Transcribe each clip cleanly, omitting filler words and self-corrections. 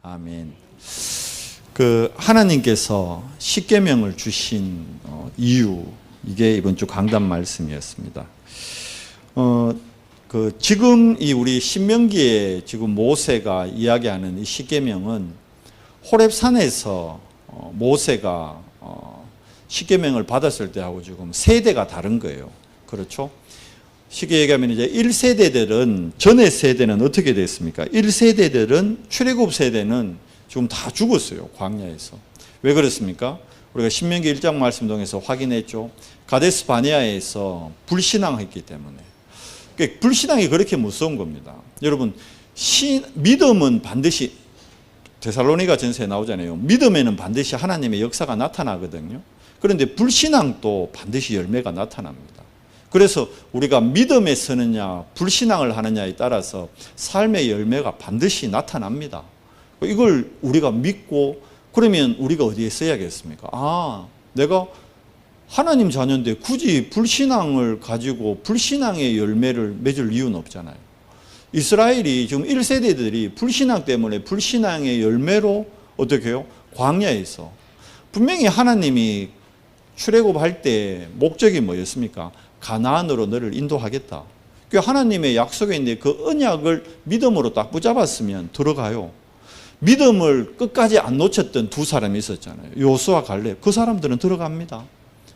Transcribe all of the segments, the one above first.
아멘. 하나님께서 십계명을 주신 이유, 이게 이번 주 강단 말씀이었습니다. 지금 우리 신명기에 지금 모세가 이야기하는 이 십계명은 호렙산에서 모세가 십계명을 받았을 때하고 지금 세대가 다른 거예요. 그렇죠? 쉽게 얘기하면 이제 1세대들은, 전의 세대는 어떻게 됐습니까? 1세대들은, 출애굽 세대는 지금 다 죽었어요. 광야에서. 왜 그렇습니까? 우리가 신명기 1장 말씀 통해서 확인했죠. 가데스 바네아에서 불신앙했기 때문에. 그러니까 불신앙이 그렇게 무서운 겁니다. 여러분, 믿음은 반드시, 데살로니가 전서에 나오잖아요. 믿음에는 반드시 하나님의 역사가 나타나거든요. 그런데 불신앙도 반드시 열매가 나타납니다. 그래서 우리가 믿음에 서느냐 불신앙을 하느냐에 따라서 삶의 열매가 반드시 나타납니다. 이걸 우리가 믿고, 그러면 우리가 어디에 써야겠습니까? 내가 하나님 자녀인데 굳이 불신앙을 가지고 불신앙의 열매를 맺을 이유는 없잖아요. 이스라엘이 지금 1세대들이 불신앙 때문에 불신앙의 열매로 어떻게 해요? 광야에서. 분명히 하나님이 출애굽할 때 목적이 뭐였습니까? 가나안으로 너를 인도하겠다. 그 하나님의 약속에 있는데 그 언약을 믿음으로 딱 붙잡았으면 들어가요. 믿음을 끝까지 안 놓쳤던 두 사람이 있었잖아요. 요수와 갈렙. 그 사람들은 들어갑니다.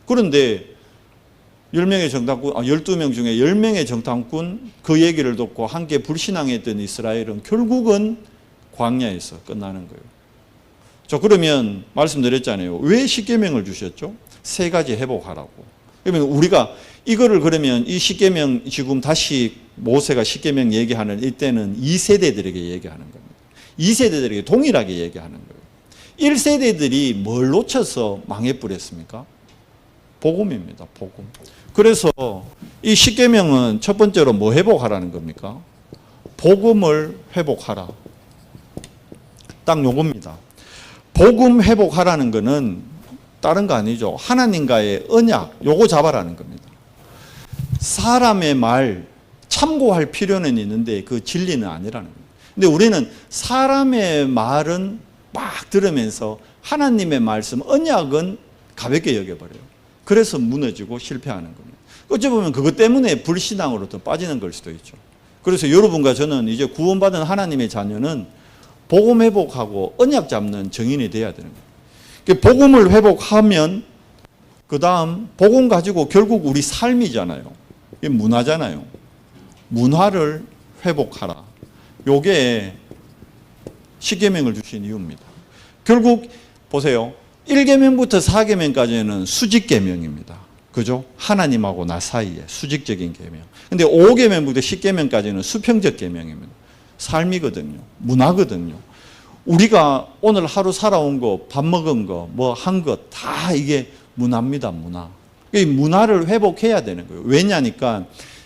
그런데 10명의 정탐꾼, 12명 중에 10명의 정탐꾼 그 얘기를 듣고 함께 불신앙했던 이스라엘은 결국은 광야에서 끝나는 거예요. 자, 그러면 말씀드렸잖아요. 왜 십계명을 주셨죠? 세 가지 회복하라고. 그러면 우리가 이거를, 그러면 이 십계명, 지금 다시 모세가 십계명 얘기하는 이때는 2세대들에게 얘기하는 겁니다. 2세대들에게 동일하게 얘기하는 거예요. 1세대들이 뭘 놓쳐서 망해버렸습니까? 복음입니다. 복음. 그래서 이 십계명은 첫 번째로 뭐 회복하라는 겁니까? 복음을 회복하라. 딱 요겁니다. 복음 회복하라는 거는 다른 거 아니죠. 하나님과의 언약, 요거 잡아라는 겁니다. 사람의 말 참고할 필요는 있는데 그 진리는 아니라는 겁니다. 근데 우리는 사람의 말은 막 들으면서 하나님의 말씀, 언약은 가볍게 여겨버려요. 그래서 무너지고 실패하는 겁니다. 어찌 보면 그것 때문에 불신앙으로 더 빠지는 걸 수도 있죠. 그래서 여러분과 저는 이제 구원받은 하나님의 자녀는 복음 회복하고 언약 잡는 증인이 돼야 되는 거예요. 복음을 회복하면 그 다음 복음 가지고 결국 우리 삶이잖아요. 이게 문화잖아요. 문화를 회복하라. 요게 십계명을 주신 이유입니다. 결국 보세요. 1계명부터 4계명까지는 수직계명입니다. 그죠? 하나님하고 나 사이에 수직적인 계명. 근데 5계명부터 10계명까지는 수평적 계명입니다. 삶이거든요. 문화거든요. 우리가 오늘 하루 살아온 거, 밥 먹은 거, 뭐 한 것 다 이게 문화입니다. 문화. 이 문화를 회복해야 되는 거예요. 왜냐니까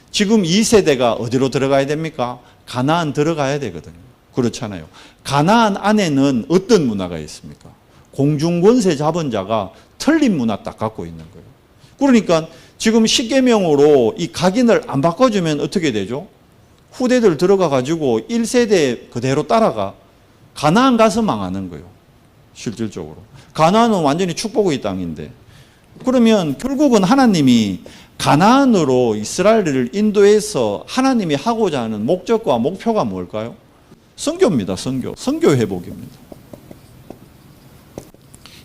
지금 2세대가 어디로 들어가야 됩니까? 가나안 들어가야 되거든요. 그렇잖아요. 가나안 안에는 어떤 문화가 있습니까? 공중권세 잡은 자가 틀린 문화 딱 갖고 있는 거예요. 그러니까 지금 십계명으로 이 각인을 안 바꿔주면 어떻게 되죠? 후대들 들어가 가지고 1세대 그대로 따라가 가나안 가서 망하는 거예요. 실질적으로. 가나안은 완전히 축복의 땅인데. 그러면 결국은 하나님이 가나안으로 이스라엘을 인도해서 하나님이 하고자 하는 목적과 목표가 뭘까요? 선교입니다. 선교. 선교 회복입니다.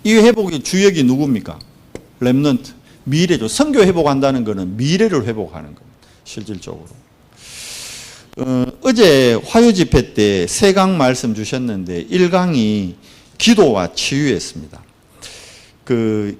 이 회복의 주역이 누굽니까? 렘넌트. 미래죠. 선교 회복한다는 것은 미래를 회복하는 겁니다. 실질적으로. 어제 화요 집회 때 3강 말씀 주셨는데 1강이 기도와 치유였습니다.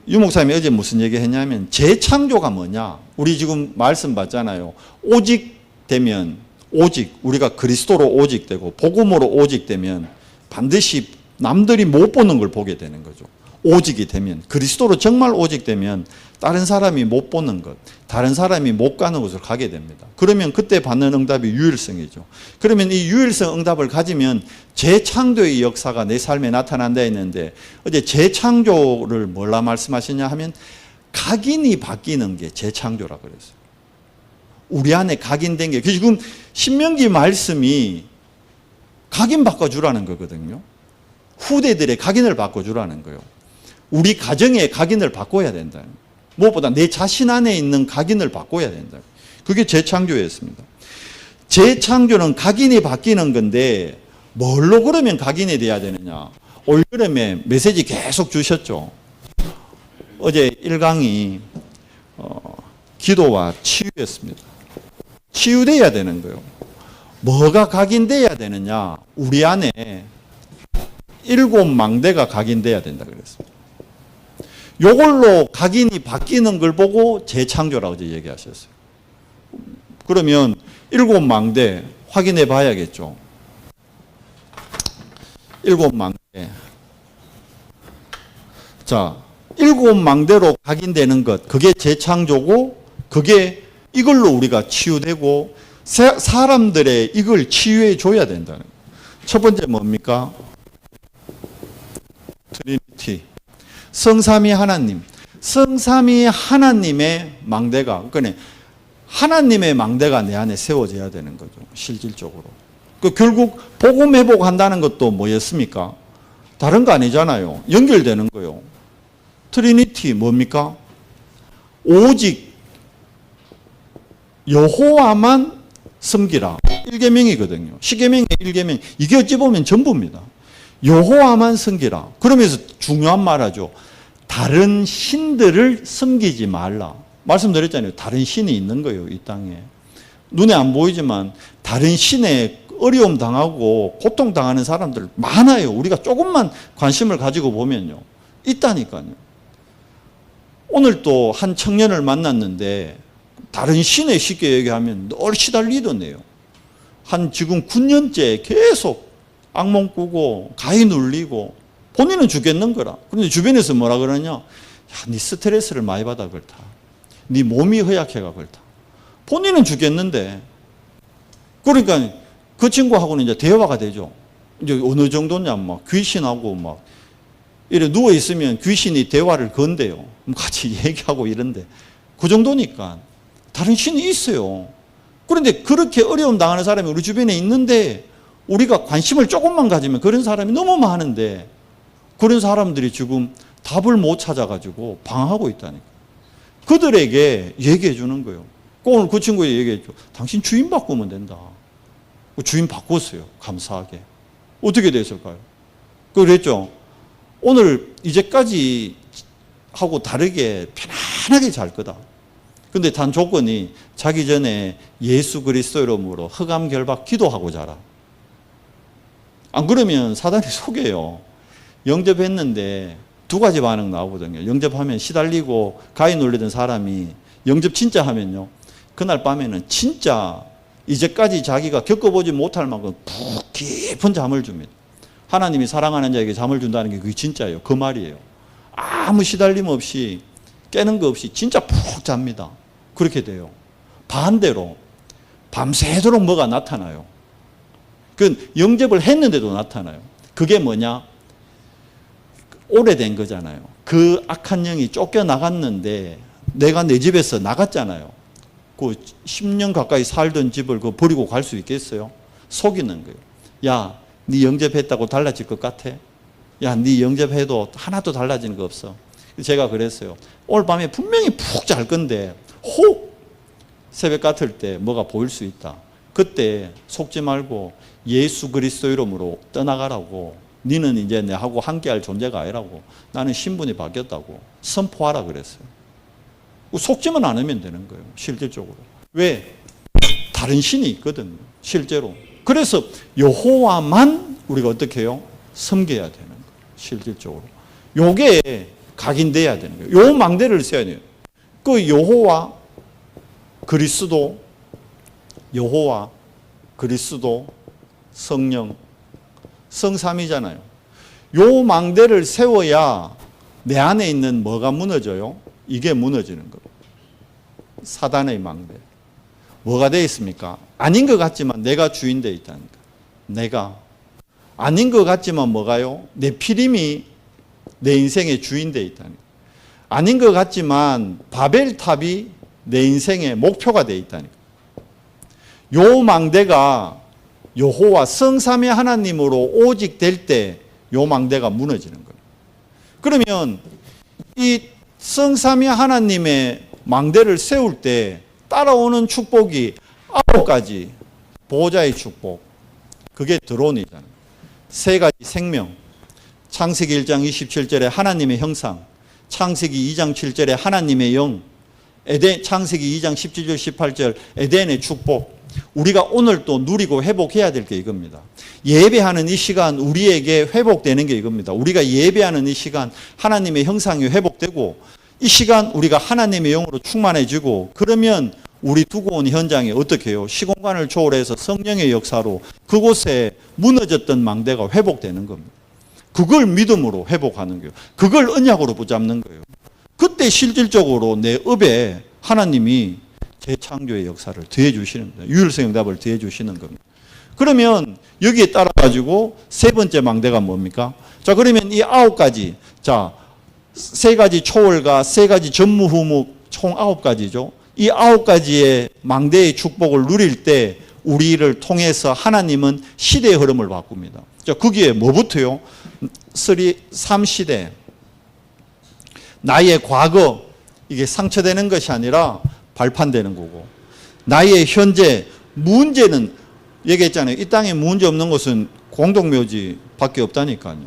유 목사님이 어제 무슨 얘기 했냐면 재창조가 뭐냐? 우리 지금 말씀 봤잖아요. 오직 되면, 오직 우리가 그리스도로 오직 되고 복음으로 오직 되면 반드시 남들이 못 보는 걸 보게 되는 거죠. 오직이 되면, 그리스도로 정말 오직 되면 다른 사람이 못 보는 것, 다른 사람이 못 가는 곳을 가게 됩니다. 그러면 그때 받는 응답이 유일성이죠. 그러면 이 유일성 응답을 가지면 재창조의 역사가 내 삶에 나타난다 했는데, 어제 재창조를 뭐라 말씀하시냐 하면 각인이 바뀌는 게 재창조라 그랬어요. 우리 안에 각인된 게, 지금 신명기 말씀이 각인 바꿔주라는 거거든요. 후대들의 각인을 바꿔주라는 거예요. 우리 가정의 각인을 바꿔야 된다. 무엇보다 내 자신 안에 있는 각인을 바꿔야 된다. 그게 재창조였습니다. 재창조는 각인이 바뀌는 건데 뭘로 그러면 각인이 돼야 되느냐. 올여름에 메시지 계속 주셨죠. 어제 1강이 기도와 치유였습니다. 치유돼야 되는 거예요. 뭐가 각인돼야 되느냐. 우리 안에 7망대가 각인돼야 된다 그랬습니다. 요걸로 각인이 바뀌는 걸 보고 재창조라고 이제 얘기하셨어요. 그러면 7망대 확인해 봐야겠죠. 7망대. 자, 7망대로 각인되는 것, 그게 재창조고, 그게 이걸로 우리가 치유되고, 사람들의 이걸 치유해 줘야 된다는 거예요. 첫 번째 뭡니까? 트리니티. 성삼위 하나님. 성삼위 하나님의 망대가, 그러니까 하나님의 망대가 내 안에 세워져야 되는 거죠. 실질적으로. 결국 복음 회복한다는 것도 뭐였습니까? 다른 거 아니잖아요. 연결되는 거예요. 트리니티 뭡니까? 오직 여호와만 섬기라. 1계명이거든요. 10계명의 1계명. 이게 어찌 보면 전부입니다. 여호와만 섬기라. 그러면서 중요한 말 하죠. 다른 신들을 섬기지 말라. 말씀드렸잖아요. 다른 신이 있는 거예요. 이 땅에. 눈에 안 보이지만 다른 신에 어려움 당하고 고통 당하는 사람들 많아요. 우리가 조금만 관심을 가지고 보면요. 있다니까요. 오늘 또 한 청년을 만났는데 다른 신에 쉽게 얘기하면 늘 시달리던데요. 한 지금 9년째 계속 악몽 꾸고 가위 눌리고 본인은 죽겠는 거라. 그런데 주변에서 뭐라 그러냐. 야, 네 스트레스를 많이 받아 그렇다. 네 몸이 허약해가 그렇다. 본인은 죽겠는데 그러니까 그 친구하고는 이제 대화가 되죠. 이제 어느 정도냐 막 귀신하고 막 이래 누워 있으면 귀신이 대화를 건대요. 같이 얘기하고 이런데 그 정도니까 다른 신이 있어요. 그런데 그렇게 어려움 당하는 사람이 우리 주변에 있는데 우리가 관심을 조금만 가지면 그런 사람이 너무 많은데 그런 사람들이 지금 답을 못 찾아가지고 방황하고 있다니까. 그들에게 얘기해 주는 거예요. 오늘 그 친구에 얘기했죠. 당신 주인 바꾸면 된다. 주인 바꿨어요. 감사하게. 어떻게 됐을까요? 그랬죠. 오늘 이제까지 하고 다르게 편안하게 잘 거다. 근데 단 조건이 자기 전에 예수 그리스도 이름으로 흑암 결박 기도하고 자라. 안 그러면 사단이 속여요. 영접했는데 두 가지 반응 나오거든요. 영접하면 시달리고 가위 눌리던 사람이 영접 진짜 하면요. 그날 밤에는 진짜 이제까지 자기가 겪어보지 못할 만큼 푹 깊은 잠을 줍니다. 하나님이 사랑하는 자에게 잠을 준다는 게 그게 진짜예요. 그 말이에요. 아무 시달림 없이 깨는 거 없이 진짜 푹 잡니다. 그렇게 돼요. 반대로 밤새도록 뭐가 나타나요. 그 영접을 했는데도 나타나요. 그게 뭐냐? 오래된 거잖아요. 그 악한 영이 쫓겨나갔는데 내가 내 집에서 나갔잖아요. 그 10년 가까이 살던 집을 그 버리고 갈 수 있겠어요? 속이는 거예요. 야, 네 영접했다고 달라질 것 같아? 야, 네 영접해도 하나도 달라지는 거 없어. 제가 그랬어요. 오늘 밤에 분명히 푹 잘 건데 혹 새벽 같을 때 뭐가 보일 수 있다. 그때 속지 말고 예수 그리스도 이름으로 떠나가라고. 너는 이제 내하고 함께할 존재가 아니라고. 나는 신분이 바뀌었다고 선포하라 그랬어요. 속지만 않으면 되는 거예요. 실질적으로. 왜? 다른 신이 있거든요. 실제로. 그래서 여호와만 우리가 어떻게 해요? 섬겨야 되는 거예요. 실질적으로. 요게 각인돼야 되는 거예요. 요 망대를 써야 돼요. 그 여호와 그리스도, 여호와 그리스도, 성령, 성삼이잖아요. 요 망대를 세워야 내 안에 있는 뭐가 무너져요? 이게 무너지는 거예요. 사단의 망대. 뭐가 되어 있습니까? 아닌 것 같지만 내가 주인 되어 있다니까. 내가. 아닌 것 같지만 뭐가요? 내 피림이 내 인생의 주인 되어 있다니까. 아닌 것 같지만 바벨탑이 내 인생의 목표가 되어 있다니까. 요 망대가 여호와 성삼위 하나님으로 오직 될 때 요 망대가 무너지는 거예요. 그러면 이 성삼위 하나님의 망대를 세울 때 따라오는 축복이 9가지 보호자의 축복, 그게 드론이잖아요. 3가지 생명, 창세기 1장 27절에 하나님의 형상, 창세기 2장 7절에 하나님의 영, 창세기 2장 17절 18절 에덴의 축복. 우리가 오늘 또 누리고 회복해야 될 게 이겁니다. 예배하는 이 시간 우리에게 회복되는 게 이겁니다. 우리가 예배하는 이 시간 하나님의 형상이 회복되고 이 시간 우리가 하나님의 영으로 충만해지고 그러면 우리 두고 온 현장에 어떻게 해요? 시공간을 초월해서 성령의 역사로 그곳에 무너졌던 망대가 회복되는 겁니다. 그걸 믿음으로 회복하는 거예요. 그걸 언약으로 붙잡는 거예요. 그때 실질적으로 내 업에 하나님이 재창조의 역사를 더해 주시는 겁니다. 유일성 응답을 더해 주시는 겁니다. 그러면 여기에 따라 가지고 3번째 망대가 뭡니까? 자, 그러면 이 9가지, 자, 3가지 초월과 3가지 전무후무 총 9가지죠. 이 9가지의 망대의 축복을 누릴 때 우리를 통해서 하나님은 시대의 흐름을 바꿉니다. 자, 거기에 뭐부터요? 3시대. 나의 과거, 이게 상처되는 것이 아니라 발판되는 거고, 나의 현재, 문제는 얘기했잖아요. 이 땅에 문제 없는 것은 공동묘지밖에 없다니까요.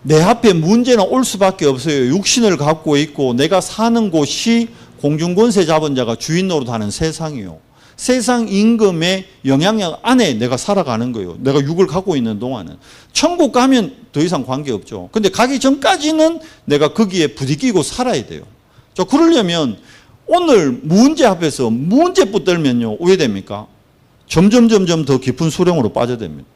내 앞에 문제는 올 수밖에 없어요. 육신을 갖고 있고 내가 사는 곳이 공중권세 잡은 자가 주인 노릇하는 세상이요. 세상 임금의 영향력 안에 내가 살아가는 거예요. 내가 육을 갖고 있는 동안은. 천국 가면 더 이상 관계없죠. 근데 가기 전까지는 내가 거기에 부딪히고 살아야 돼요. 자, 그러려면 오늘 문제 앞에서 문제 붙들면요, 왜 됩니까? 점점 더 깊은 수렁으로 빠져듭니다.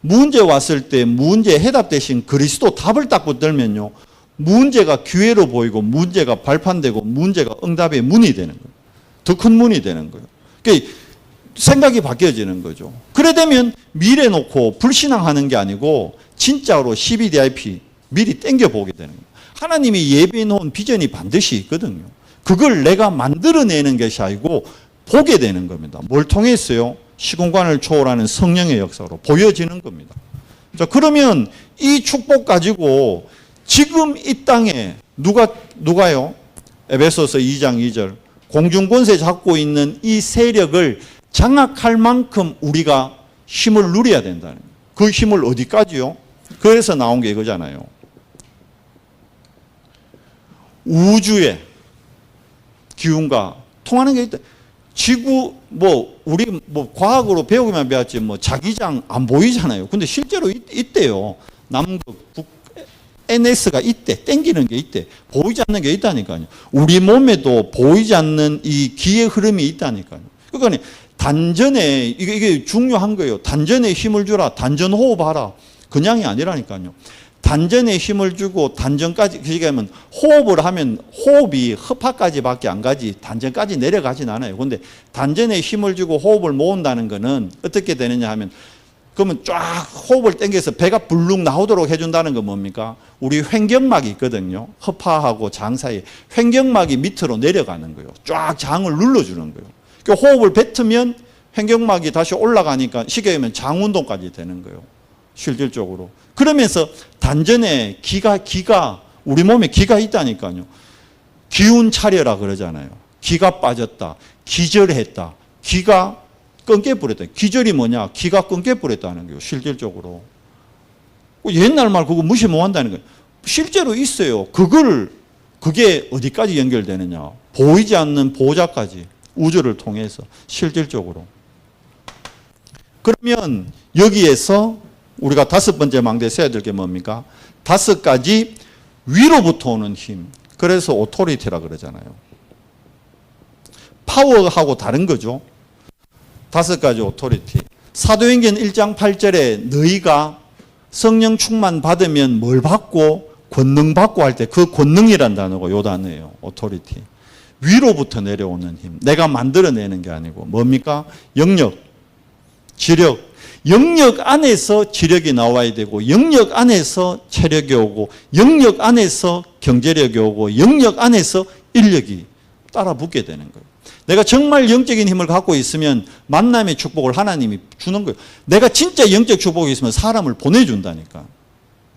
문제 왔을 때 문제 해답 대신 그리스도 답을 딱 붙들면요, 문제가 기회로 보이고 문제가 발판되고 문제가 응답의 문이 되는 거예요. 더 큰 문이 되는 거예요. 그러니까 생각이 바뀌어지는 거죠. 그래 되면 미래 놓고 불신앙하는 게 아니고 진짜로 CBDIP 미리 땡겨보게 되는 거예요. 하나님이 예비해 놓은 비전이 반드시 있거든요. 그걸 내가 만들어내는 것이 아니고 보게 되는 겁니다. 뭘 통해서요? 시공간을 초월하는 성령의 역사로 보여지는 겁니다. 자, 그러면 이 축복 가지고 지금 이 땅에 누가요? 에베소서 2장 2절. 공중권세 잡고 있는 이 세력을 장악할 만큼 우리가 힘을 누려야 된다는 거예요. 그 힘을 어디까지요? 그래서 나온 게 이거잖아요. 우주의 기운과 통하는 게 있다. 지구, 우리 과학으로 배우기만 배웠지, 자기장 안 보이잖아요. 근데 실제로 있대요. 남극, 북, NS가 있대. 땡기는 게 있대. 보이지 않는 게 있다니까요. 우리 몸에도 보이지 않는 이 기의 흐름이 있다니까요. 그러니까 단전에, 이게 중요한 거예요. 단전에 힘을 주라. 단전 호흡하라. 그냥이 아니라니까요. 단전에 힘을 주고 단전까지, 그러니까 호흡을 하면 호흡이 허파까지밖에 안 가지 단전까지 내려가진 않아요. 그런데 단전에 힘을 주고 호흡을 모은다는 거는 어떻게 되느냐 하면, 그러면 쫙 호흡을 당겨서 배가 불룩 나오도록 해준다는 건 뭡니까? 우리 횡격막이 있거든요. 허파하고 장 사이에 횡격막이 밑으로 내려가는 거예요. 쫙 장을 눌러주는 거예요. 그러니까 호흡을 뱉으면 횡격막이 다시 올라가니까 쉽게 얘기하면 장 운동까지 되는 거예요. 실질적으로. 그러면서 단전에 기가 우리 몸에 기가 있다니까요. 기운 차려라 그러잖아요. 기가 빠졌다. 기절했다. 기가 끊겨버렸다. 기절이 뭐냐? 기가 끊겨버렸다는 거예요. 실질적으로. 옛날 말 그거 무시 못 한다는 거예요. 실제로 있어요. 그게 어디까지 연결되느냐? 보이지 않는 보호자까지 우주를 통해서 실질적으로. 그러면 여기에서 우리가 5번째 망대에 써야 될 게 뭡니까? 5가지 위로부터 오는 힘. 그래서 오토리티라 그러잖아요. 파워하고 다른 거죠. 5가지 오토리티. 사도행전 1장 8절에 너희가 성령 충만 받으면 뭘 받고 권능 받고 할 때 그 권능이란 단어가 요 단어예요. 오토리티. 위로부터 내려오는 힘. 내가 만들어내는 게 아니고 뭡니까? 영역, 지력. 영역 안에서 지력이 나와야 되고 영역 안에서 체력이 오고 영역 안에서 경제력이 오고 영역 안에서 인력이 따라 붙게 되는 거예요. 내가 정말 영적인 힘을 갖고 있으면 만남의 축복을 하나님이 주는 거예요. 내가 진짜 영적 축복이 있으면 사람을 보내준다니까.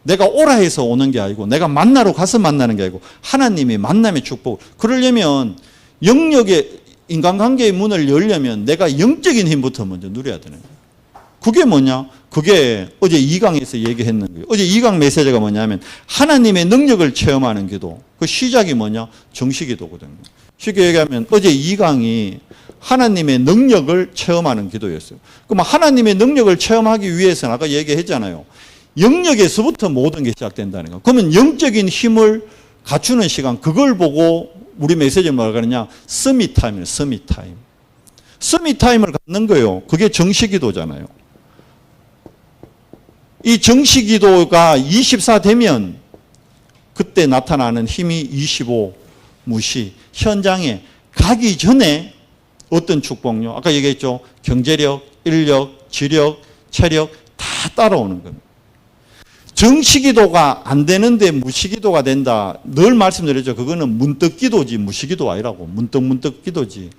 내가 오라 해서 오는 게 아니고 내가 만나러 가서 만나는 게 아니고 하나님이 만남의 축복. 그러려면 영역의 인간관계의 문을 열려면 내가 영적인 힘부터 먼저 누려야 되는 거예요. 그게 뭐냐? 그게 어제 2강에서 얘기했는 거예요. 어제 2강 메시지가 뭐냐면 하나님의 능력을 체험하는 기도. 그 시작이 뭐냐? 정시기도거든요. 쉽게 얘기하면 어제 2강이 하나님의 능력을 체험하는 기도였어요. 그럼 하나님의 능력을 체험하기 위해서는 아까 얘기했잖아요. 영역에서부터 모든 게 시작된다는 거. 그러면 영적인 힘을 갖추는 시간, 그걸 보고 우리 메시지를 뭐라 그러냐? 서밋타임이에요. 서밋타임. 서밋타임을 갖는 거예요. 그게 정시기도잖아요. 이 정시기도가 24 되면 그때 나타나는 힘이 25 무시. 현장에 가기 전에 어떤 축복요? 아까 얘기했죠. 경제력, 인력, 지력, 체력 다 따라오는 겁니다. 정시기도가 안 되는데 무시기도가 된다. 늘 말씀드렸죠. 그거는 문득기도지 무시기도 아니라고. 문득기도지.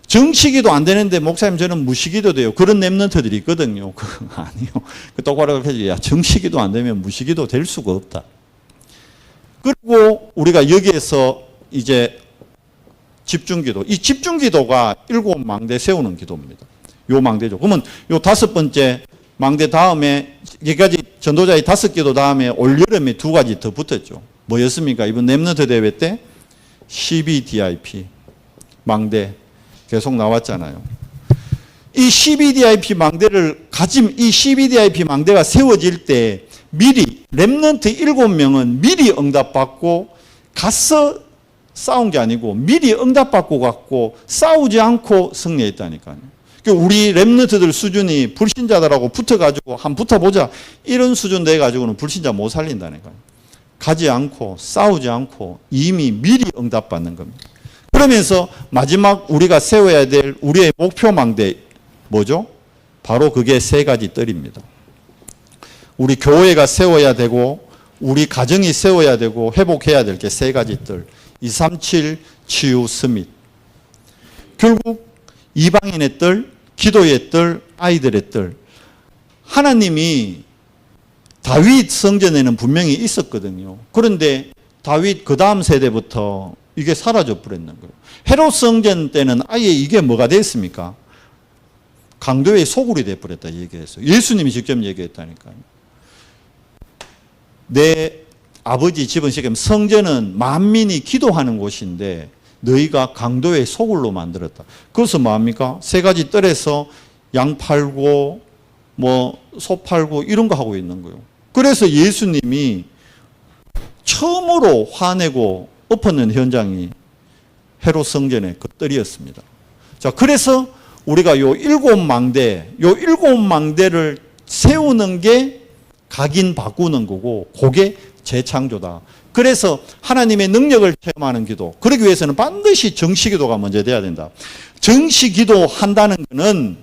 정시기도 안 되는데 목사님 저는 무시기도 돼요. 그런 랩런트들이 있거든요. 그건 아니요. 똑바로 해야지. 야, 정시기도 안 되면 무시기도 될 수가 없다. 그리고 우리가 여기에서 이제 집중기도. 이 집중기도가 7망대 세우는 기도입니다. 요 망대죠. 그러면 요 5번째 망대 다음에 여기까지 전도자의 5기도 다음에 올여름에 2가지 더 붙었죠. 뭐였습니까? 이번 랩런트 대회 때 CBDIP 망대 계속 나왔잖아요. 이 CBDIP 망대를 이 CBDIP 망대가 세워질 때 미리 랩런트 7명은 미리 응답받고 가서 싸운 게 아니고 미리 응답받고 갔고 싸우지 않고 승리했다니까요. 우리 랩런트들 수준이 불신자들하고 붙어가지고 한번 붙어보자 이런 수준 돼가지고는 불신자 못 살린다니까요. 가지 않고 싸우지 않고 이미 미리 응답받는 겁니다. 그러면서 마지막 우리가 세워야 될 우리의 목표망대 뭐죠? 바로 그게 3가지 뜰입니다. 우리 교회가 세워야 되고 우리 가정이 세워야 되고 회복해야 될 게 3가지 뜰. 237 치유 스밋. 결국 이방인의 뜰, 기도의 뜰, 아이들의 뜰. 하나님이 다윗 성전에는 분명히 있었거든요. 그런데 다윗 그 다음 세대부터 이게 사라져 버렸는 거예요. 헤롯 성전 때는 아예 이게 뭐가 됐습니까? 강도의 소굴이 돼버렸다 얘기했어요. 예수님이 직접 얘기했다니까요. 내 아버지 집은 지금 성전은 만민이 기도하는 곳인데 너희가 강도의 소굴로 만들었다. 그래서 뭐합니까? 3가지 뜰에서 양 팔고 소 팔고 이런 거 하고 있는 거예요. 그래서 예수님이 처음으로 화내고 엎었는 현장이 헤롯 성전의 그 뜰이었습니다. 자, 그래서 우리가 요 7망대를 세우는 게 각인 바꾸는 거고 그게 재창조다. 그래서 하나님의 능력을 체험하는 기도. 그러기 위해서는 반드시 정시기도가 먼저 돼야 된다. 정시기도 한다는 것은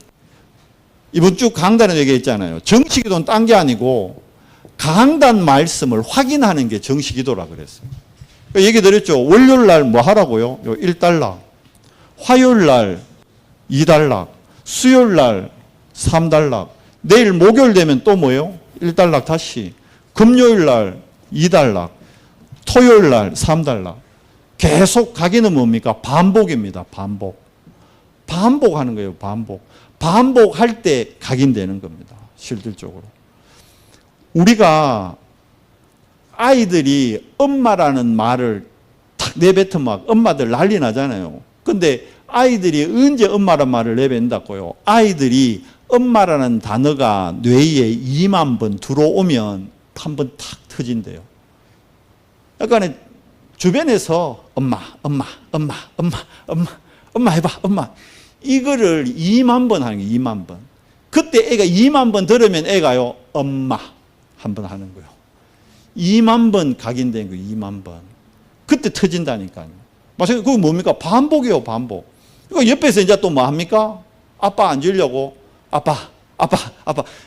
이번 주 강단에 얘기했잖아요. 정시기도는 딴 게 아니고 강단 말씀을 확인하는 게 정시기도라 그랬어요. 얘기 드렸죠. 월요일 날 뭐 하라고요? 요 1달락. 화요일 날 2달락. 수요일 날 3달락. 내일 목요일 되면 또 뭐예요? 1달락 다시. 금요일 날 2달락. 토요일 날 3달락. 계속 가기는 뭡니까? 반복입니다. 반복하는 거예요. 반복할 때 각인되는 겁니다. 실질적으로. 우리가 아이들이 엄마라는 말을 탁 내뱉으면 막 엄마들 난리 나잖아요. 근데 아이들이 언제 엄마라는 말을 내뱉는다고요? 아이들이 엄마라는 단어가 뇌에 2만 번 들어오면 한 번 탁 터진대요. 약간 주변에서 엄마 해봐, 엄마. 이거를 2만 번 하는 거예요, 2만 번. 그때 애가 2만 번 들으면 애가요, 엄마 한 번 하는 거예요. 2만 번 각인된 거예요, 2만 번. 그때 터진다니까요. 마찬가지로 그거 뭡니까? 반복이에요, 반복. 그러니까 옆에서 이제 또 뭐 합니까? 아빠 앉으려고, 아빠.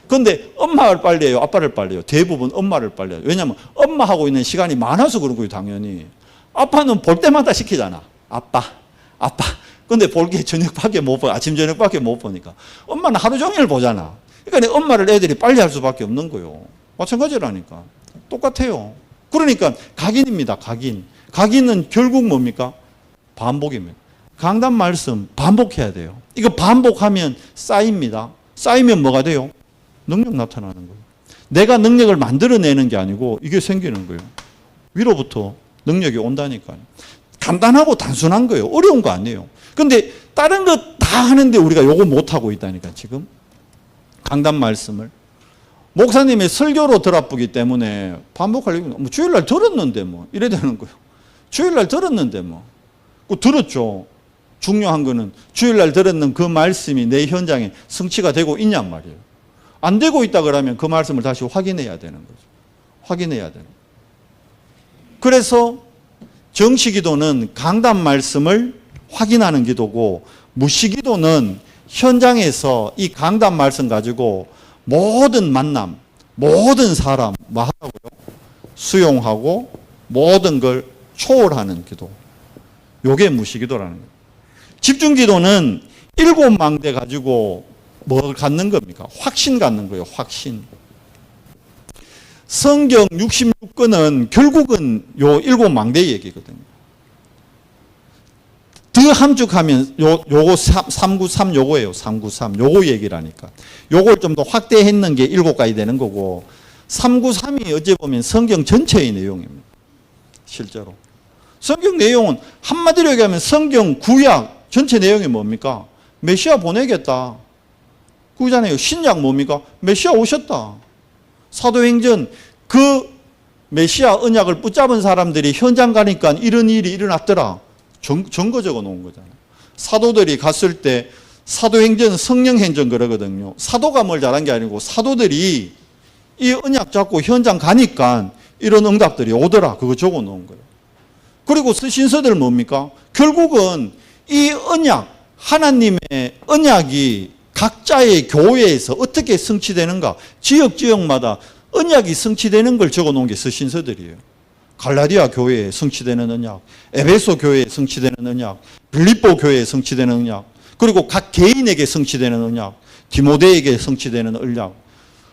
그런데 엄마를 빨리 해요, 아빠를 빨리 해요? 대부분 엄마를 빨리 해요. 왜냐하면 엄마하고 있는 시간이 많아서 그런 거예요, 당연히. 아빠는 볼 때마다 시키잖아. 아빠. 근데 볼 게 저녁밖에 못 봐. 아침 저녁밖에 못 보니까. 엄마는 하루 종일 보잖아. 그러니까 엄마를 애들이 빨리 할 수밖에 없는 거예요. 마찬가지라니까. 똑같아요. 그러니까 각인입니다. 각인. 각인은 결국 뭡니까? 반복입니다. 강단 말씀 반복해야 돼요. 이거 반복하면 쌓입니다. 쌓이면 뭐가 돼요? 능력 나타나는 거예요. 내가 능력을 만들어내는 게 아니고 이게 생기는 거예요. 위로부터 능력이 온다니까요. 간단하고 단순한 거예요. 어려운 거 아니에요. 근데 다른 거 다 하는데 우리가 요거 못하고 있다니까 지금. 강단 말씀을. 목사님의 설교로 들어보기 때문에 반복하려고 뭐 주일날 들었는데 뭐 이래 되는 거예요. 주일날 들었는데 뭐. 들었죠. 중요한 거는 주일날 들었는 그 말씀이 내 현장에 성취가 되고 있냔 말이에요. 안 되고 있다 그러면 그 말씀을 다시 확인해야 되는 거죠. 확인해야 되는 거예요. 그래서 정시기도는 강단 말씀을 확인하는 기도고 무시기도는 현장에서 이 강단 말씀 가지고 모든 만남, 모든 사람 뭐 하라고요? 수용하고 모든 걸 초월하는 기도. 요게 무시기도라는 거예요. 집중기도는 7망대 가지고 뭘 갖는 겁니까? 확신 갖는 거예요. 확신. 성경 66권은 결국은 요 7망대 얘기거든요. 더 함축하면 요거 393 요거예요. 393 요거 얘기라니까. 요걸 좀 더 확대했는 게 7가지 되는 거고 393이 어찌 보면 성경 전체의 내용입니다. 실제로. 성경 내용은 한마디로 얘기하면 성경 구약 전체 내용이 뭡니까? 메시아 보내겠다. 그거잖아요. 신약 뭡니까? 메시아 오셨다. 사도행전 그 메시아 언약을 붙잡은 사람들이 현장 가니까 이런 일이 일어났더라. 증거 적어 놓은 거잖아요. 사도들이 갔을 때 사도행전 성령행전 그러거든요. 사도가 뭘 잘한 게 아니고 사도들이 이 언약 잡고 현장 가니까 이런 응답들이 오더라. 그거 적어 놓은 거예요. 그리고 서신서들 뭡니까? 결국은 이 언약, 하나님의 언약이 각자의 교회에서 어떻게 성취되는가, 지역마다 언약이 성취되는 걸 적어 놓은 게 서신서들이에요. 갈라디아 교회에 성취되는 언약, 에베소 교회에 성취되는 언약, 빌립보 교회에 성취되는 언약, 그리고 각 개인에게 성취되는 언약, 디모데에게 성취되는 언약.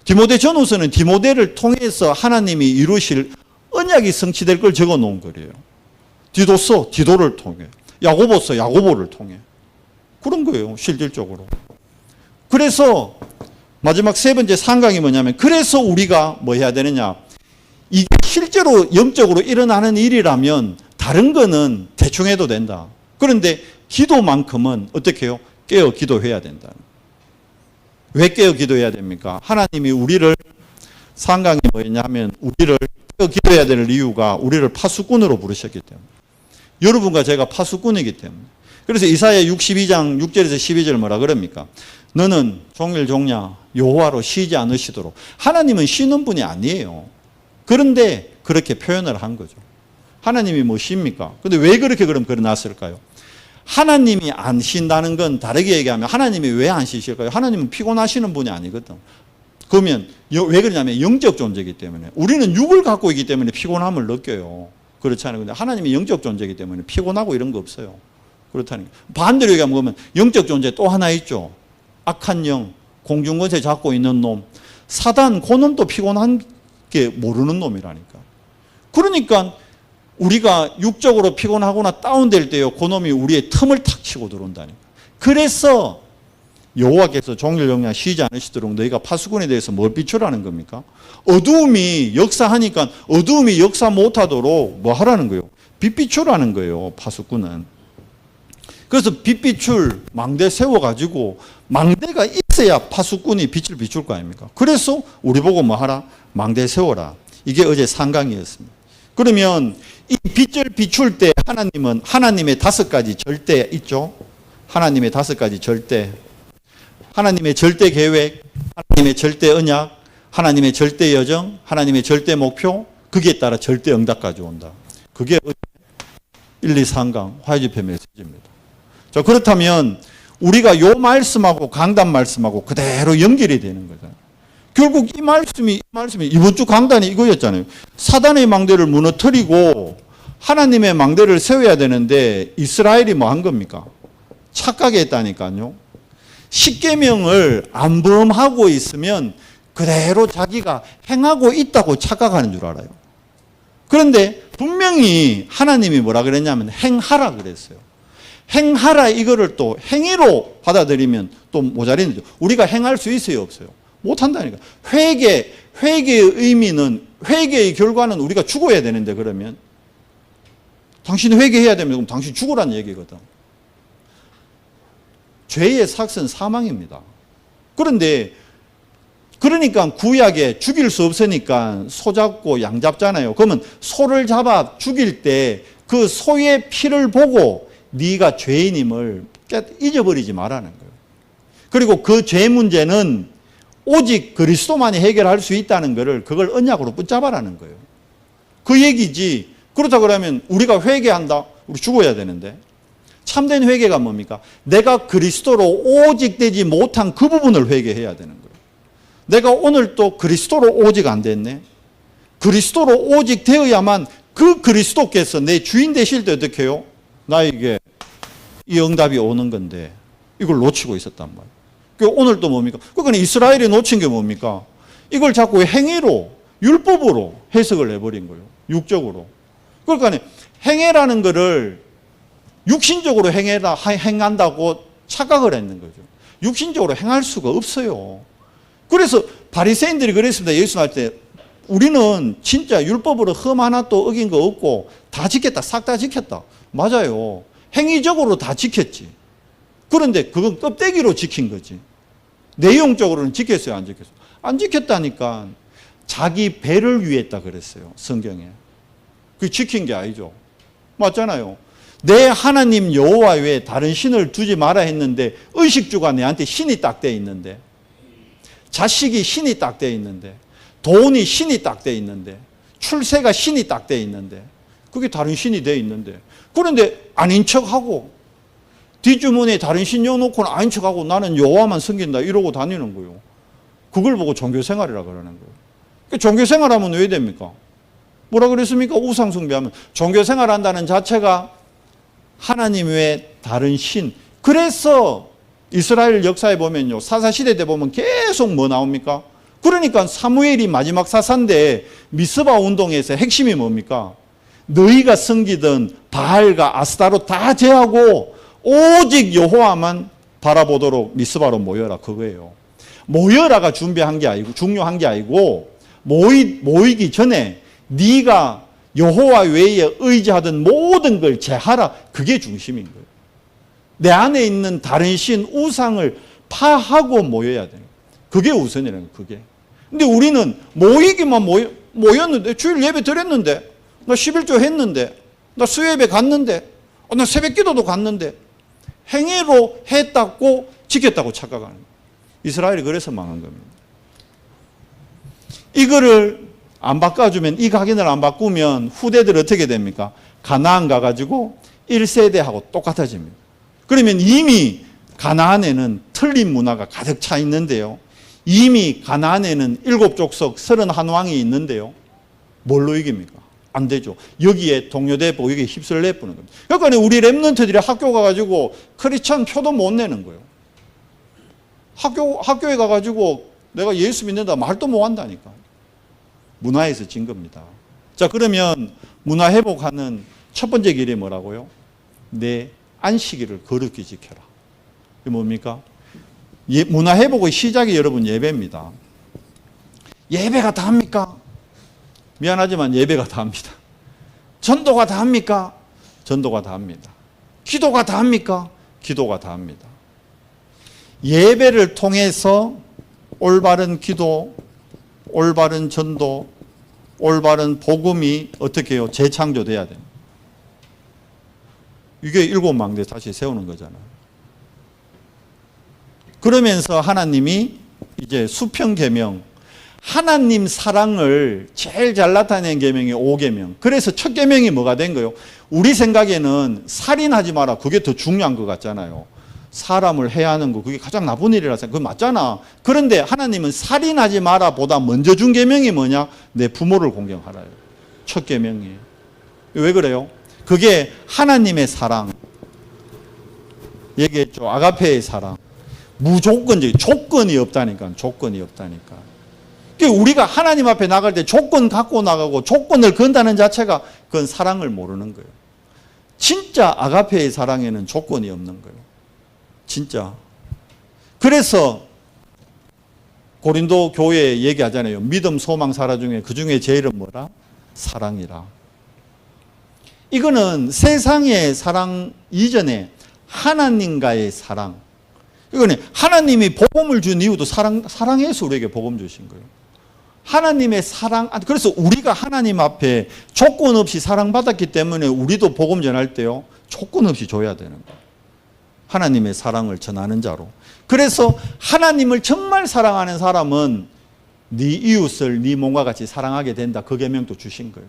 디모데 전후서는 디모데를 통해서 하나님이 이루실 언약이 성취될 걸 적어 놓은 거예요. 디도서, 디도를 통해. 야고보서, 야고보를 통해. 그런 거예요, 실질적으로. 그래서 마지막 세 번째 상강이 뭐냐면, 그래서 우리가 뭐 해야 되느냐. 이게 실제로 영적으로 일어나는 일이라면 다른 거는 대충 해도 된다. 그런데 기도만큼은 어떻게 해요? 깨어 기도해야 된다. 왜 깨어 기도해야 됩니까? 하나님이 우리를, 상강이 뭐냐면 우리를 깨어 기도해야 될 이유가 우리를 파수꾼으로 부르셨기 때문에. 여러분과 제가 파수꾼이기 때문에. 그래서 이사야 62장 6절에서 12절 뭐라 그럽니까? 너는 종일 종야 여호와로 쉬지 않으시도록. 하나님은 쉬는 분이 아니에요. 그런데 그렇게 표현을 한 거죠. 하나님이 뭐 쉽니까? 근데 왜 그렇게 그럼 그려놨을까요? 하나님이 안 쉰다는 건 다르게 얘기하면 하나님이 왜 안 쉬실까요? 하나님은 피곤하시는 분이 아니거든. 그러면 왜 그러냐면 영적 존재이기 때문에. 우리는 육을 갖고 있기 때문에 피곤함을 느껴요. 그렇잖아요. 근데 하나님이 영적 존재이기 때문에 피곤하고 이런 거 없어요. 그렇다는 거예요. 반대로 얘기하면 영적 존재 또 하나 있죠. 악한 영, 공중권세 잡고 있는 놈. 사단, 그 놈도 피곤한 게 모르는 놈이라니까. 그러니까 우리가 육적으로 피곤하거나 다운될 때요, 그 놈이 우리의 틈을 탁 치고 들어온다니까. 그래서 여호와께서 종일 영야 쉬지 않으시도록 너희가 파수꾼에 대해서 뭘 비추라는 겁니까? 어두움이 역사하니까 어두움이 역사 못하도록 뭐 하라는 거예요? 빛 비추라는 거예요, 파수꾼은. 그래서 빛 비출 망대 세워가지고 망대가 있어야 파수꾼이 빛을 비출 거 아닙니까? 그래서 우리 보고 뭐 하라? 망대 세워라. 이게 어제 상강이었습니다. 그러면 이 빛을 비출 때 하나님은 하나님의 5가지 절대 있죠. 하나님의 5가지 절대. 하나님의 절대 계획, 하나님의 절대 언약, 하나님의 절대 여정, 하나님의 절대 목표, 거기에 따라 절대 응답까지 온다. 그게 1, 2, 3강 화요집회 메시지입니다. 자, 그렇다면 우리가 요 말씀하고 강단 말씀하고 그대로 연결이 되는 거잖아요. 결국 이 말씀이 이번 주 강단이 이거였잖아요. 사단의 망대를 무너뜨리고 하나님의 망대를 세워야 되는데 이스라엘이 뭐 한 겁니까? 착각했다니까요. 십계명을 안 범하고 있으면 그 그대로 자기가 행하고 있다고 착각하는 줄 알아요. 그런데 분명히 하나님이 뭐라 그랬냐면 행하라 그랬어요. 행하라 이거를 또 행위로 받아들이면 또 모자리는 거죠. 우리가 행할 수 있어요, 없어요? 못한다니까. 회개의 의미는, 회개의 결과는 우리가 죽어야 되는데, 그러면 당신 회개해야 되면 그럼 당신 죽으라는 얘기거든. 죄의 삭은 사망입니다. 그런데 그러니까 구약에 죽일 수 없으니까 소 잡고 양 잡잖아요. 그러면 소를 잡아 죽일 때 그 소의 피를 보고 네가 죄인임을 잊어버리지 말라는 거예요. 그리고 그 죄 문제는 오직 그리스도만이 해결할 수 있다는 것을 그걸 언약으로 붙잡아라는 거예요. 그 얘기지. 그렇다 그러면 우리가 회개한다? 우리 죽어야 되는데. 참된 회개가 뭡니까? 내가 그리스도로 오직 되지 못한 그 부분을 회개해야 되는 거예요. 내가 오늘 또 그리스도로 오직 안 됐네. 그리스도로 오직 되어야만 그 그리스도께서 내 주인 되실 때 어떻게 해요? 나에게 이 응답이 오는 건데 이걸 놓치고 있었단 말이에요. 오늘 또 뭡니까? 그러니까 이스라엘이 놓친 게 뭡니까? 이걸 자꾸 행위로, 율법으로 해석을 해버린 거예요. 육적으로. 그러니까 행해라는 거를 육신적으로 행한다고 착각을 했는 거죠. 육신적으로 행할 수가 없어요. 그래서 바리새인들이 그랬습니다. 예수 할 때 우리는 진짜 율법으로 흠 하나 또 어긴 거 없고 다 지켰다. 싹 다 지켰다. 맞아요. 행위적으로 다 지켰지. 그런데 그건 껍데기로 지킨 거지. 내용적으로는 지켰어요, 안 지켰어요? 안 지켰다니까. 자기 배를 위했다 그랬어요, 성경에. 그게 지킨 게 아니죠. 맞잖아요. 내 하나님 여호와 외에 다른 신을 두지 마라 했는데 의식주가 내한테 신이 딱 돼 있는데, 자식이 신이 딱 돼 있는데, 돈이 신이 딱 돼 있는데, 출세가 신이 딱 돼 있는데, 그게 다른 신이 돼 있는데, 그런데 아닌 척하고 뒷주머니에 다른 신 넣어놓고는 아닌 척하고 나는 여호와만 섬긴다 이러고 다니는 거예요. 그걸 보고 종교생활이라 그러는 거예요. 종교생활하면 왜 됩니까? 뭐라 그랬습니까? 우상숭배하면. 종교생활한다는 자체가 하나님 외에 다른 신. 그래서 이스라엘 역사에 보면요, 사사시대 때 보면 계속 뭐 나옵니까? 그러니까 사무엘이 마지막 사사인데 미스바 운동에서 핵심이 뭡니까? 너희가 섬기던 바알과 아스타로 다 제하고 오직 여호와만 바라보도록 미스바로 모여라, 그거예요. 모여라가 준비한 게 아니고, 중요한 게 아니고, 모이기 전에 네가 여호와 외에 의지하던 모든 걸 제하라, 그게 중심인 거예요. 내 안에 있는 다른 신, 우상을 파하고 모여야 돼요. 그게 우선이라는 거예요, 그게. 근데 우리는 모이기만 모였는데, 주일 예배 드렸는데, 나 11조 했는데, 나 수요예배 갔는데, 나 새벽 기도도 갔는데, 행위로 했다고 지켰다고 착각하는 거예요. 이스라엘이 그래서 망한 겁니다. 이거를 안 바꿔주면, 이 각인을 안 바꾸면 후대들 어떻게 됩니까? 가나안 가가지고 1세대하고 똑같아집니다. 그러면 이미 가나안에는 틀린 문화가 가득 차 있는데요. 이미 가나안에는 7족속 31왕이 있는데요. 뭘로 이깁니까? 안 되죠. 여기에 동요대고 여기에 휩쓸려 내보는 겁니다. 그러니까 우리 랩런트들이 학교 가가지고 크리스천 표도 못 내는 거예요. 학교에 가가지고 내가 예수 믿는다 말도 못 한다니까. 문화에서 진 겁니다. 자, 그러면 문화 회복하는 첫 번째 길이 뭐라고요? 내 안식일을 거룩히 지켜라. 이게 뭡니까? 문화 회복의 시작이 여러분 예배입니다. 예배가 다합니까? 미안하지만 예배가 다합니다. 전도가 다합니까? 전도가 다합니다. 기도가 다합니까? 기도가 다합니다. 예배를 통해서 올바른 기도, 올바른 전도, 올바른 복음이 어떻게 해요? 재창조돼야 됩니다. 이게 7망대 다시 세우는 거잖아요. 그러면서 하나님이 이제 수평 계명, 하나님 사랑을 제일 잘 나타낸 계명이 5계명. 그래서 첫 계명이 뭐가 된 거예요? 우리 생각에는 살인하지 마라. 그게 더 중요한 것 같잖아요. 사람을 해야 하는 거 그게 가장 나쁜 일이라 생각. 그거 맞잖아. 그런데 하나님은 살인하지 마라 보다 먼저 준 계명이 뭐냐? 내 부모를 공경하라요. 첫 계명이. 왜 그래요? 그게 하나님의 사랑. 얘기했죠. 아가페의 사랑. 무조건적인, 조건이 없다니까. 조건이 없다니까. 우리가 하나님 앞에 나갈 때 조건 갖고 나가고 조건을 건다는 자체가 그건 사랑을 모르는 거예요. 진짜 아가페의 사랑에는 조건이 없는 거예요. 진짜. 그래서 고린도 교회에 얘기하잖아요. 믿음, 소망, 사랑 중에 그 중에 제일은 뭐라? 사랑이라. 이거는 세상의 사랑 이전에 하나님과의 사랑. 이거는 하나님이 복음을 준 이유도 사랑해서 우리에게 복음 주신 거예요. 하나님의 사랑, 그래서 우리가 하나님 앞에 조건 없이 사랑받았기 때문에 우리도 복음 전할 때요, 조건 없이 줘야 되는 거예요. 하나님의 사랑을 전하는 자로. 그래서 하나님을 정말 사랑하는 사람은 네 이웃을 네 몸과 같이 사랑하게 된다. 그 계명도 주신 거예요.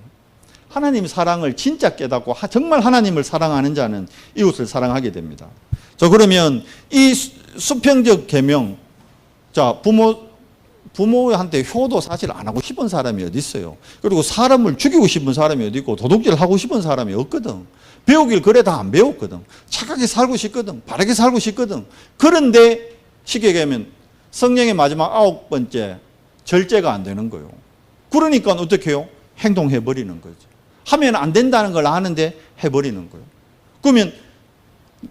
하나님 사랑을 진짜 깨닫고 정말 하나님을 사랑하는 자는 이웃을 사랑하게 됩니다. 자, 그러면 이 수평적 계명, 자, 부모한테 효도 사실 안 하고 싶은 사람이 어디 있어요? 그리고 사람을 죽이고 싶은 사람이 어디 있고 도둑질 하고 싶은 사람이 없거든. 배우길 그래 다 안 배웠거든. 착하게 살고 싶거든. 바르게 살고 싶거든. 그런데 쉽게 얘기하면 성령의 마지막 9번째 절제가 안 되는 거예요. 그러니까 어떻게 해요? 행동해버리는 거죠. 하면 안 된다는 걸 아는데 해버리는 거예요. 그러면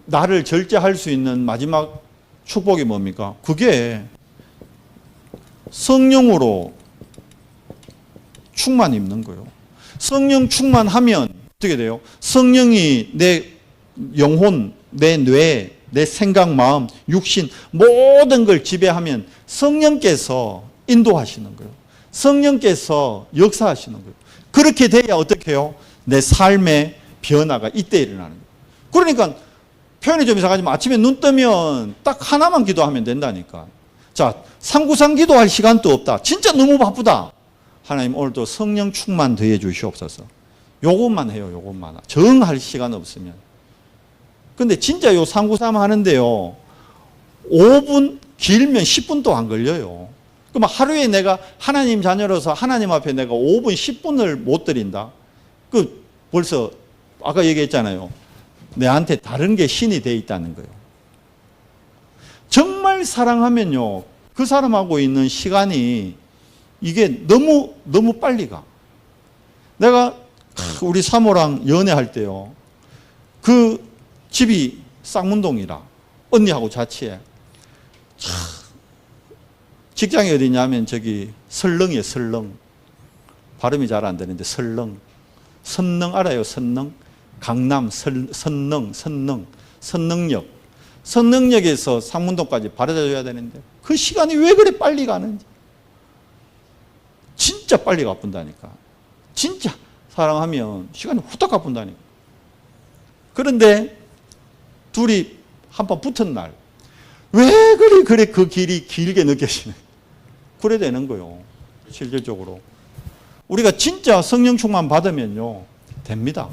나를 절제할 수 있는 마지막 축복이 뭡니까? 그게 성령으로 충만 입는 거예요. 성령 충만하면 어떻게 돼요? 성령이 내 영혼, 내 뇌, 내 생각, 마음, 육신 모든 걸 지배하면 성령께서 인도하시는 거예요. 성령께서 역사하시는 거예요. 그렇게 돼야 어떻게 해요? 내 삶의 변화가 이때 일어나는 거예요. 그러니까 표현이 좀 이상하지만 아침에 눈 뜨면 딱 하나만 기도하면 된다니까. 자, 상구상 기도할 시간도 없다. 진짜 너무 바쁘다. 하나님 오늘도 성령 충만 더해 주시옵소서. 요것만 해요. 요것만. 정할 시간 없으면. 근데 진짜 요 상구삼 하는데요. 5분 길면 10분도 안 걸려요. 그럼 하루에 내가 하나님 자녀로서 하나님 앞에 내가 5분 10분을 못 드린다. 그 벌써 아까 얘기했잖아요. 내한테 다른 게 신이 돼 있다는 거예요. 정말 사랑하면요. 그 사람하고 있는 시간이 이게 너무 빨리 가. 내가 우리 사모랑 연애할 때요. 그 집이 쌍문동이라 언니하고 자취해. 직장이 어디냐면 저기 설렁이에요. 설렁. 발음이 잘 안 되는데 설렁. 선릉 알아요? 선릉? 강남 선릉역. 선릉역에서 상문동까지 바래다 줘야 되는데 그 시간이 왜 그래 빨리 가는지. 진짜 빨리 가뿐다니까. 진짜 사랑하면 시간이 후딱 가뿐다니까. 그런데 둘이 한번 붙은 날 왜 그래 그 길이 길게 느껴지네. 그래 되는 거예요. 실질적으로. 우리가 진짜 성령 충만 받으면요. 됩니다.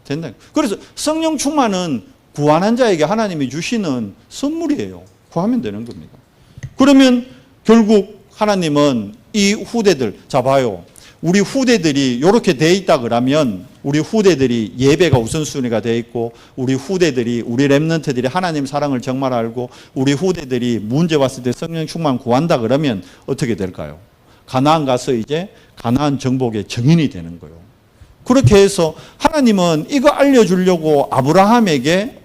된다. 그래서 성령 충만은 구하는 자에게 하나님이 주시는 선물이에요. 구하면 되는 겁니다. 그러면 결국 하나님은 이 후대들, 자 봐요. 우리 후대들이 이렇게 돼 있다 그러면 우리 후대들이 예배가 우선순위가 돼 있고 우리 후대들이 우리 렘넌트들이 하나님 사랑을 정말 알고 우리 후대들이 문제 왔을 때 성령 충만 구한다 그러면 어떻게 될까요? 가나안 가서 이제 가나안 정복의 정인이 되는 거예요. 그렇게 해서 하나님은 이거 알려주려고 아브라함에게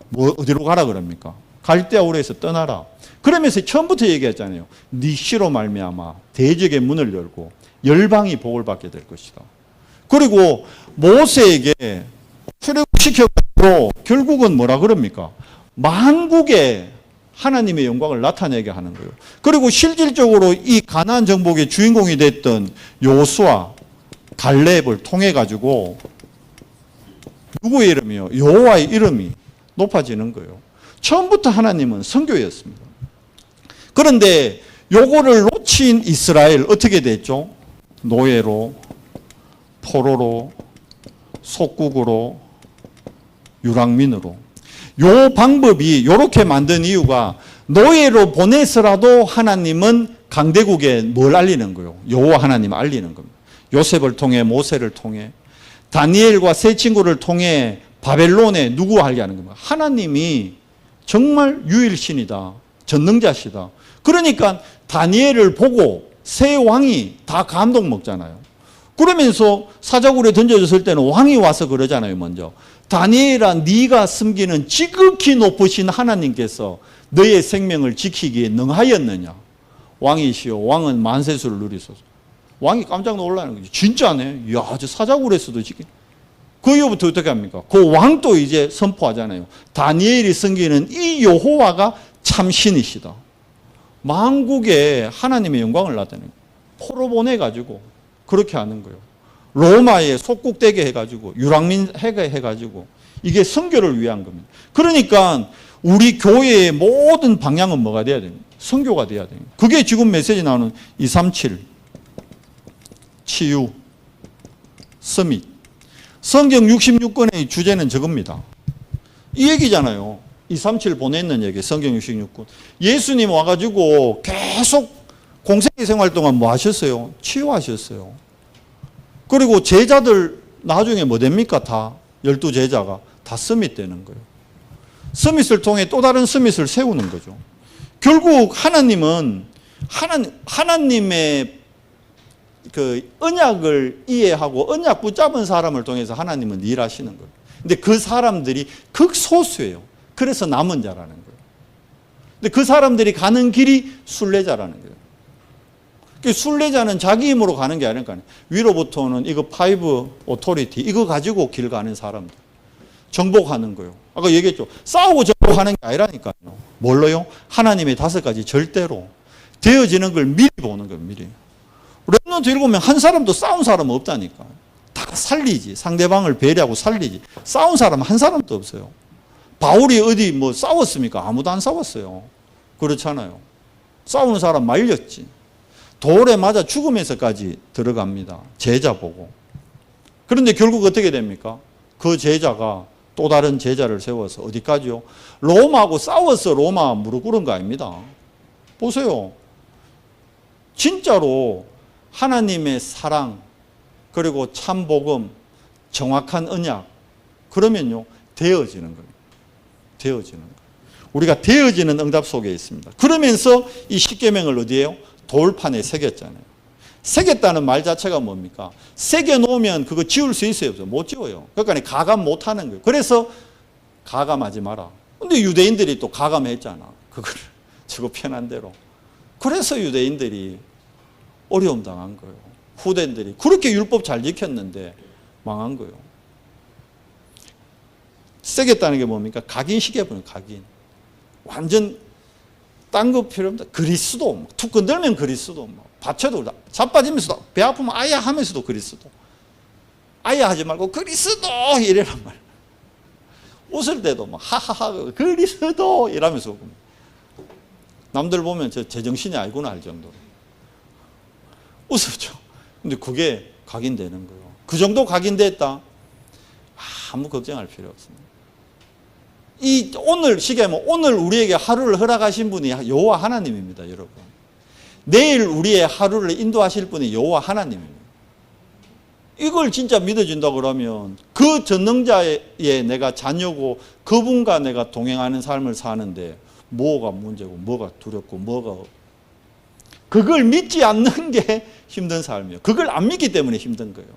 뭐 어디로 가라 그럽니까? 갈대아우르에서 떠나라. 그러면서 처음부터 얘기했잖아요. 네 씨로 말미암아 대적의 문을 열고 열방이 복을 받게 될 것이다. 그리고 모세에게 출애굽시켜서 결국은 뭐라 그럽니까? 만국에 하나님의 영광을 나타내게 하는 거예요. 그리고 실질적으로 이 가나안 정복의 주인공이 됐던 요수아, 갈렙을 통해 가지고 누구의 이름이요? 여호와의 이름이 높아지는 거예요. 처음부터 하나님은 선교였습니다. 그런데 요거를 놓친 이스라엘 어떻게 됐죠? 노예로, 포로로, 속국으로, 유랑민으로. 요 방법이 요렇게 만든 이유가 노예로 보내서라도 하나님은 강대국에 뭘 알리는 거예요? 여호와 하나님 알리는 겁니다. 요셉을 통해 모세를 통해 다니엘과 세 친구를 통해 바벨론에 누구 알게 하는 겁니다. 하나님이 정말 유일신이다. 전능자시다. 그러니까 다니엘을 보고 세 왕이 다 감동 먹잖아요. 그러면서 사자굴에 던져졌을 때는 왕이 와서 그러잖아요. 먼저 다니엘아, 네가 섬기는 지극히 높으신 하나님께서 너의 생명을 지키기에 능하였느냐. 왕이시여, 왕은 만세수를 누리소서. 왕이 깜짝 놀라는 거죠. 진짜네. 이야, 저 사자굴에서도 지키. 그 이후부터 어떻게 합니까? 그 왕도 이제 선포하잖아요. 다니엘이 섬기는 이 여호와가 참 신이시다. 만국에 하나님의 영광을 나타내는 거예요. 포로 보내가지고 그렇게 하는 거예요. 로마에 속국되게 해가지고 유랑민 해가지고 이게 선교를 위한 겁니다. 그러니까 우리 교회의 모든 방향은 뭐가 돼야 됩니까? 선교가 돼야 됩니다. 그게 지금 메시지 나오는 237 치유 서밋. 성경 66권의 주제는 저겁니다. 이 얘기잖아요. 237 보냈는 얘기. 성경 66권. 예수님 와가지고 계속 공생의 생활 동안 뭐 하셨어요? 치유하셨어요. 그리고 제자들 나중에 뭐 됩니까? 다 12제자가 다 서밋 되는 거예요. 서밋을 통해 또 다른 서밋을 세우는 거죠. 결국 하나님은 하나님의 그 언약을 이해하고 언약 붙잡은 사람을 통해서 하나님은 일하시는 거예요. 근데 그 사람들이 극소수예요. 그래서 남은 자라는 거예요. 근데 그 사람들이 가는 길이 순례자라는 거예요. 순례자는 자기 힘으로 가는 게 아니니까 위로부터 오는 이거 파이브 오토리티 이거 가지고 길 가는 사람들 정복하는 거예요. 아까 얘기했죠. 싸우고 정복하는 게 아니라니까요. 뭘로요? 하나님의 5가지 절대로 되어지는 걸 미리 보는 거예요. 미리. 렘넌트 읽으면 한 사람도 싸운 사람은 없다니까. 다 살리지. 상대방을 배려하고 살리지. 싸운 사람 한 사람도 없어요. 바울이 어디 뭐 싸웠습니까? 아무도 안 싸웠어요. 그렇잖아요. 싸우는 사람 말렸지. 돌에 맞아 죽으면서까지 들어갑니다. 제자 보고. 그런데 결국 어떻게 됩니까? 그 제자가 또 다른 제자를 세워서 어디까지요? 로마하고 싸워서 로마 무릎 꿇은 거 아닙니다. 보세요. 진짜로 하나님의 사랑 그리고 참 복음 정확한 언약 그러면요 되어지는 거예요. 되어지는 거예요. 우리가 되어지는 응답 속에 있습니다. 그러면서 이 십계명을 어디에요? 돌판에 새겼잖아요. 새겼다는 말 자체가 뭡니까? 새겨놓으면 그거 지울 수 있어요? 없어요? 못 지워요. 그러니까 가감 못하는 거예요. 그래서 가감하지 마라. 근데 유대인들이 또 가감했잖아. 그거를 저거 편한 대로. 그래서 유대인들이 어려움 당한 거예요. 후대인들이 그렇게 율법 잘 지켰는데 망한 거예요. 새겼다는 게 뭡니까? 각인시켜버려요. 각인. 완전 딴 거 필요 없다. 그리스도. 툭 건들면 그리스도. 받쳐도 자빠지면서도 배 아프면 아야 하면서도 그리스도. 아야 하지 말고 그리스도 이래란 말. 웃을 때도 막 하하하 그리스도 이러면서 남들 보면 저 제정신이 아니구나 할 정도로 웃었죠. 근데 그게 각인되는 거예요. 그 정도 각인됐다. 아무 걱정할 필요 없습니다. 이 오늘 시계면 오늘 우리에게 하루를 허락하신 분이 여호와 하나님입니다, 여러분. 내일 우리의 하루를 인도하실 분이 여호와 하나님입니다. 이걸 진짜 믿어준다 그러면 그 전능자의 내가 자녀고 그분과 내가 동행하는 삶을 사는데 뭐가 문제고 뭐가 두렵고 뭐가 그걸 믿지 않는 게 힘든 삶이에요. 그걸 안 믿기 때문에 힘든 거예요.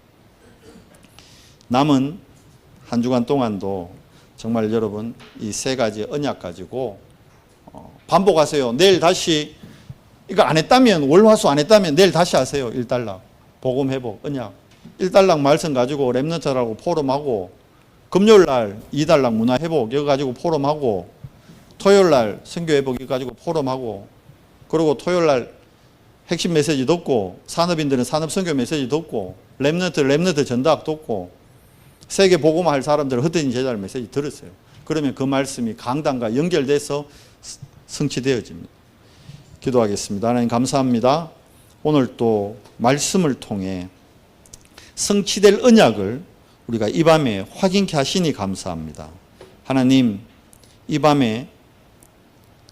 남은 한 주간 동안도 정말 여러분 이 3가지 언약 가지고 반복하세요. 내일 다시 이거 안 했다면 월화수 안 했다면 내일 다시 하세요. 1달락 복음 회복 언약 1달락 말씀 가지고 렘넌트라고 포럼하고 금요일날 2달락 문화 회복 이거 가지고 포럼하고 토요일날 선교 회복 이거 가지고 포럼하고 그리고 토요일날 핵심 메시지 듣고 산업인들은 산업 선교 메시지 듣고 렘넌트 전답 듣고 세계 복음화 할 사람들은 흩어진 제자를 메시지 들었어요. 그러면 그 말씀이 강단과 연결돼서 성취되어집니다. 기도하겠습니다. 하나님 감사합니다. 오늘 또 말씀을 통해 성취될 언약을 우리가 이 밤에 확인케 하시니 감사합니다. 하나님 이 밤에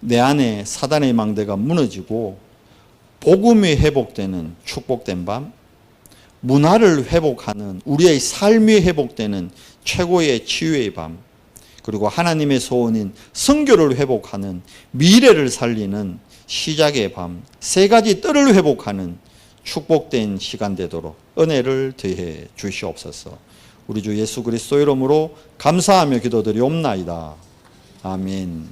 내 안에 사단의 망대가 무너지고 복음이 회복되는 축복된 밤, 문화를 회복하는 우리의 삶이 회복되는 최고의 치유의 밤, 그리고 하나님의 소원인 선교를 회복하는 미래를 살리는 시작의 밤, 3가지 뜰을 회복하는 축복된 시간 되도록 은혜를 더해 주시옵소서. 우리 주 예수 그리스도 이름으로 감사하며 기도드리옵나이다. 아멘.